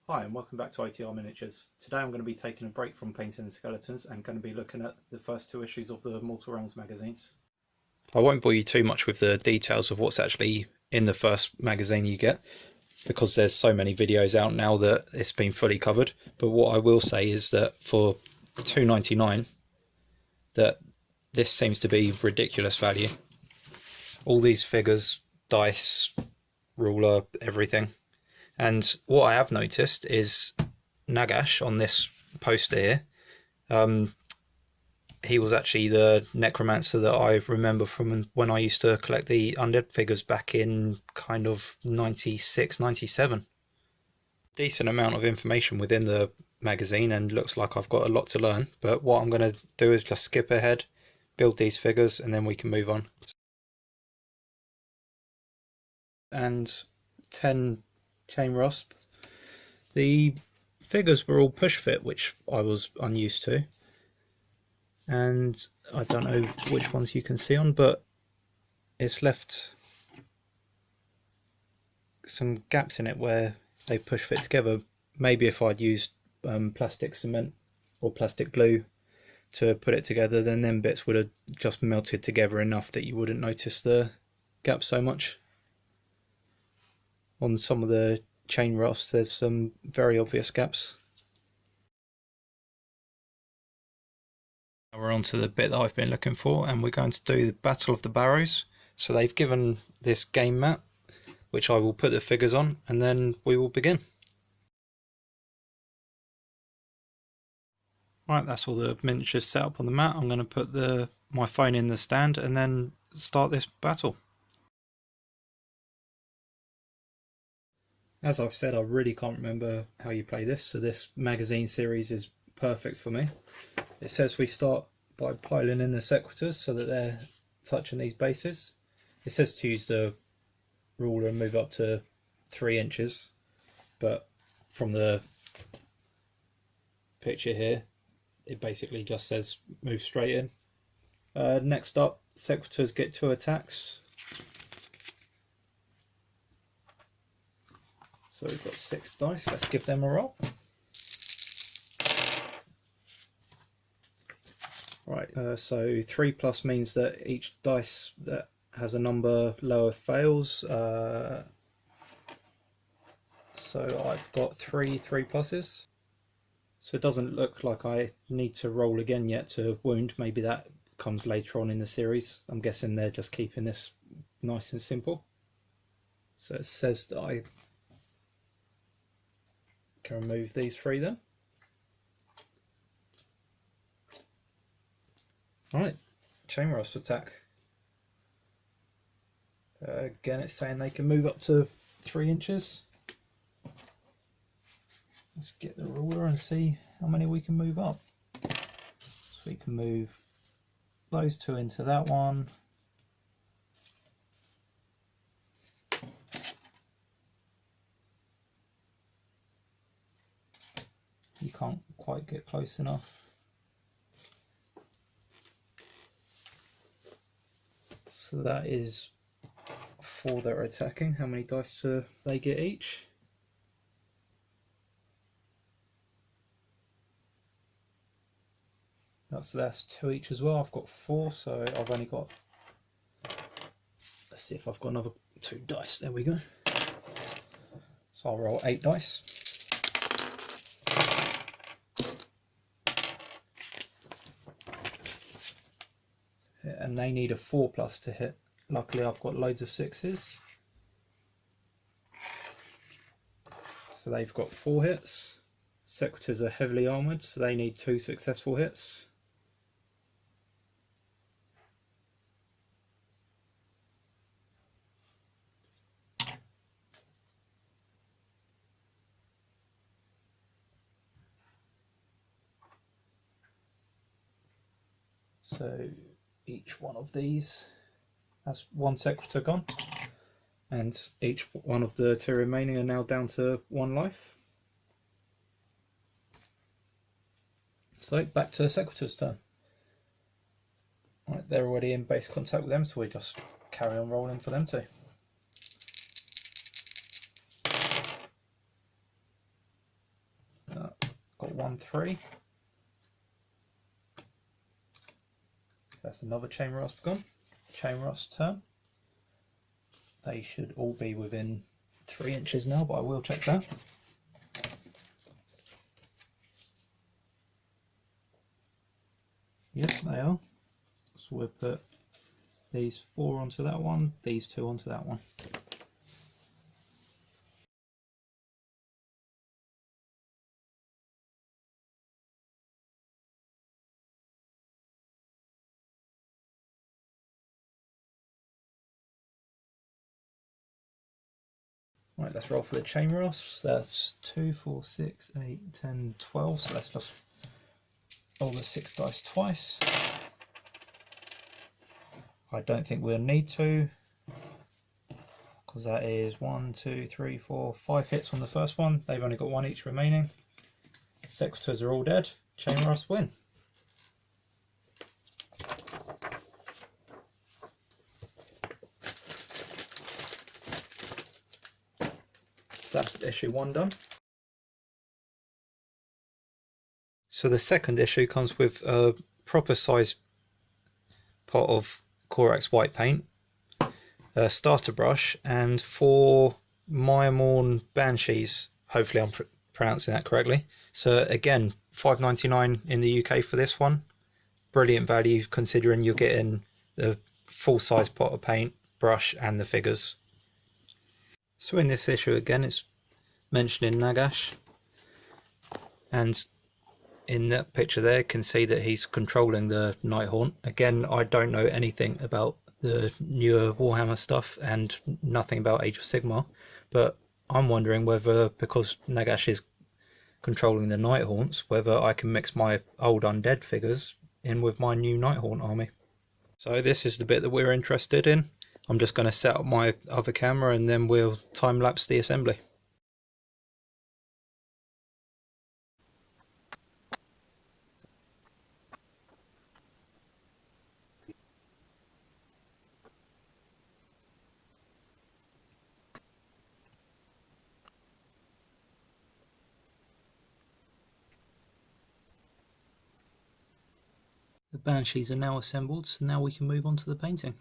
Hi and welcome back to OTR Miniatures. Today I'm going to be taking a break from painting the skeletons and going to be looking at the first two issues of the Mortal Realms magazines. I won't bore you too much with the details of what's actually in the first magazine you get, because there's so many videos out now that it's been fully covered. But what I will say is that for $2.99, that this seems to be ridiculous value. All these figures, dice, ruler, everything. And what I have noticed is Nagash on this poster here, he was actually the necromancer that I remember from when I used to collect the undead figures back in kind of 96, 97. Decent amount of information within the magazine, and looks like I've got a lot to learn, but what I'm going to do is just skip ahead, build these figures, and then we can move on. And 10 chain rasps. The figures were all push fit, which I was unused to, and I don't know which ones you can see on, but it's left some gaps in it where they push fit together. Maybe if I'd used plastic cement or plastic glue to put it together, then them bits would have just melted together enough that you wouldn't notice the gap so much. On some of the chain rasps there's some very obvious gaps. Now we're on to the bit that I've been looking for, and we're going to do the Battle of the Barrows. So they've given this game mat, which I will put the figures on, and then we will begin. Right, that's all the miniatures set up on the mat. I'm going to put my phone in the stand and then start this battle. As I've said, I really can't remember how you play this, so this magazine series is perfect for me. It says we start by piling in the sequiturs so that they're touching these bases. It says to use the ruler and move up to 3 inches, but from the picture here it basically just says move straight in. Next up, sequiturs get 2 attacks. So we've got 6 dice, let's give them a roll. Right, so 3 plus means that each dice that has a number lower fails. So I've got 3 pluses. So it doesn't look like I need to roll again yet to wound. Maybe that comes later on in the series. I'm guessing they're just keeping this nice and simple. So it says that I can remove these 3 then. Alright, chain rasp attack. Again, it's saying they can move up to 3 inches. Let's get the ruler and see how many we can move up. So we can move those 2 into that one. You can't quite get close enough. So that is 4 that are attacking. How many dice do they get each? That's 2 each as well. I've got 4, so I've only got, let's see if I've got another 2 dice. There we go. So I'll roll 8 dice. And they need a 4 plus to hit. Luckily I've got loads of 6s. So they've got 4 hits. Sequiturs are heavily armoured, so they need 2 successful hits. So each one of these has 1 sequitur gone, and each one of the 2 remaining are now down to 1 life. So back to sequitur's turn. Right, they're already in base contact with them, so we just carry on rolling for them too. 1-3. That's another chain rasp gone. Chain rasp turn. They should all be within 3 inches now, but I will check that. Yep, they are. So we'll put these 4 onto that one, these 2 onto that one. Right, let's roll for the chain rasps. That's 2, 4, 6, 8, 10, 12. So let's just roll the 6 dice twice. I don't think we'll need to, because that is 1, 2, 3, 4, 5 hits on the first one. They've only got 1 each remaining. Sequitors are all dead. Chain rasps win. So that's issue 1 done. So the second issue comes with a proper size pot of Corax white paint, a starter brush, and 4 Myrmorn Banshees. Hopefully I'm pronouncing that correctly. So again, $5.99 in the UK for this one. Brilliant value considering you're getting the full size pot of paint, brush, and the figures. So in this issue again, it's mentioning Nagash, and in that picture there you can see that he's controlling the Nighthaunt. Again, I don't know anything about the newer Warhammer stuff and nothing about Age of Sigmar, but I'm wondering whether, because Nagash is controlling the Nighthaunts, whether I can mix my old undead figures in with my new Nighthaunt army. So this is the bit that we're interested in. I'm just going to set up my other camera and then we'll time lapse the assembly. The Banshees are now assembled, so now we can move on to the painting.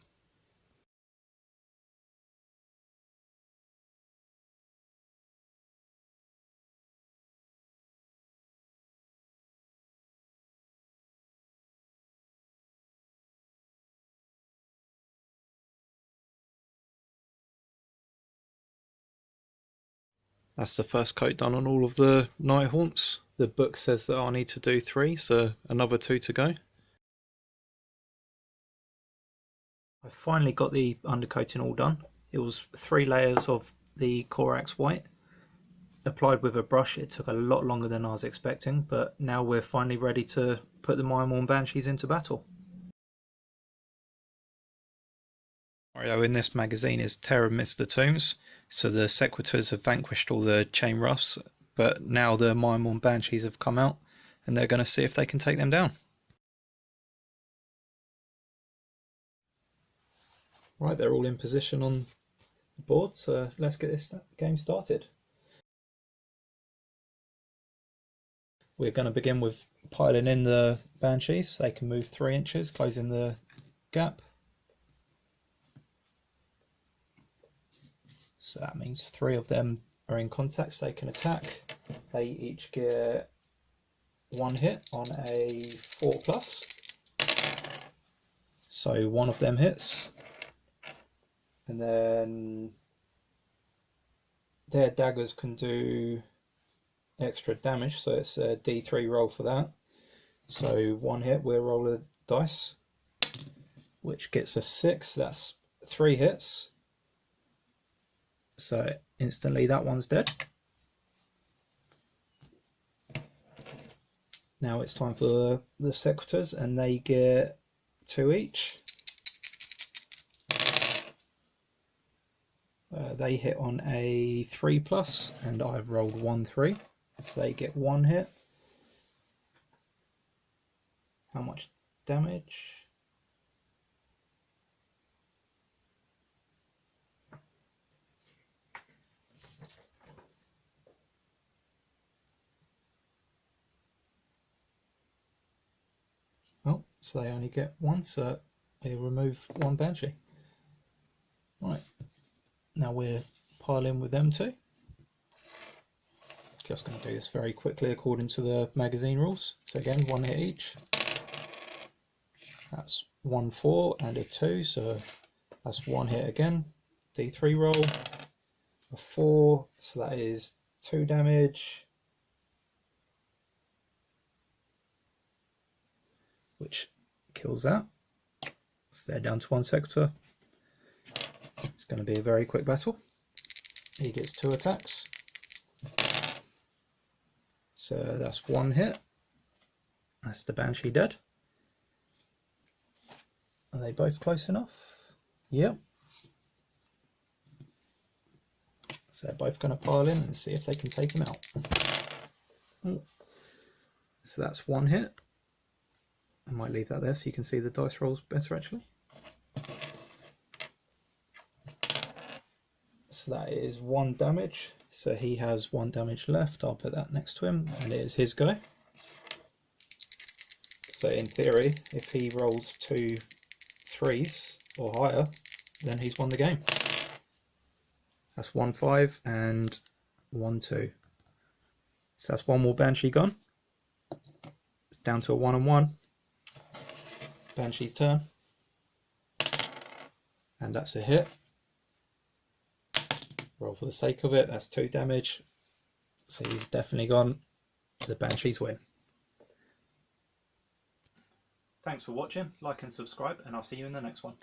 That's the first coat done on all of the Nighthaunts. The book says that I need to do 3, so another 2 to go. I finally got the undercoating all done. It was 3 layers of the Corax white. Applied with a brush, it took a lot longer than I was expecting, but now we're finally ready to put the Myrmorn Banshees into battle. Scenario in this magazine is Terror amidst the Tombs, so the Sequitors have vanquished all the chain roughs, but now the Myrmorn Banshees have come out and they're going to see if they can take them down. Right, they're all in position on the board, so let's get this game started. We're going to begin with piling in the Banshees. They can move 3 inches, closing the gap. So that means 3 of them are in contact, so they can attack. They each get 1 hit on a 4+. So 1 of them hits. And then their daggers can do extra damage, so it's a D3 roll for that. So 1 hit, we'll roll a dice, which gets a 6. That's 3 hits. So instantly that one's dead. Now it's time for the Sequitors, and they get 2 each. They hit on a 3+, and I've rolled 1 3, so they get 1 hit. How much damage? so they only get one, so they remove one Banshee. Right, now we're piling with them two. Just going to do this very quickly according to the magazine rules. So again, 1 hit each. That's 1 4 and a 2, so that's 1 hit again. D3 roll, a 4, so that is 2 damage, which kills that. So they're down to 1 sector. It's going to be a very quick battle. He gets 2 attacks. So that's 1 hit. That's the Banshee dead. Are they both close enough? Yep. So they're both going to pile in and see if they can take him out. So that's 1 hit. I might leave that there so you can see the dice rolls better actually. So that is 1 damage. So he has 1 damage left. I'll put that next to him, and it is his go. So in theory, if he rolls 2 3s or higher, then he's won the game. That's 1 5 and 1 2. So that's 1 more Banshee gone. It's down to a 1 and 1. Banshee's turn. And that's a hit. Roll for the sake of it, that's 2 damage. So he's definitely gone. The Banshees win. Thanks for watching, like and subscribe, and I'll see you in the next one.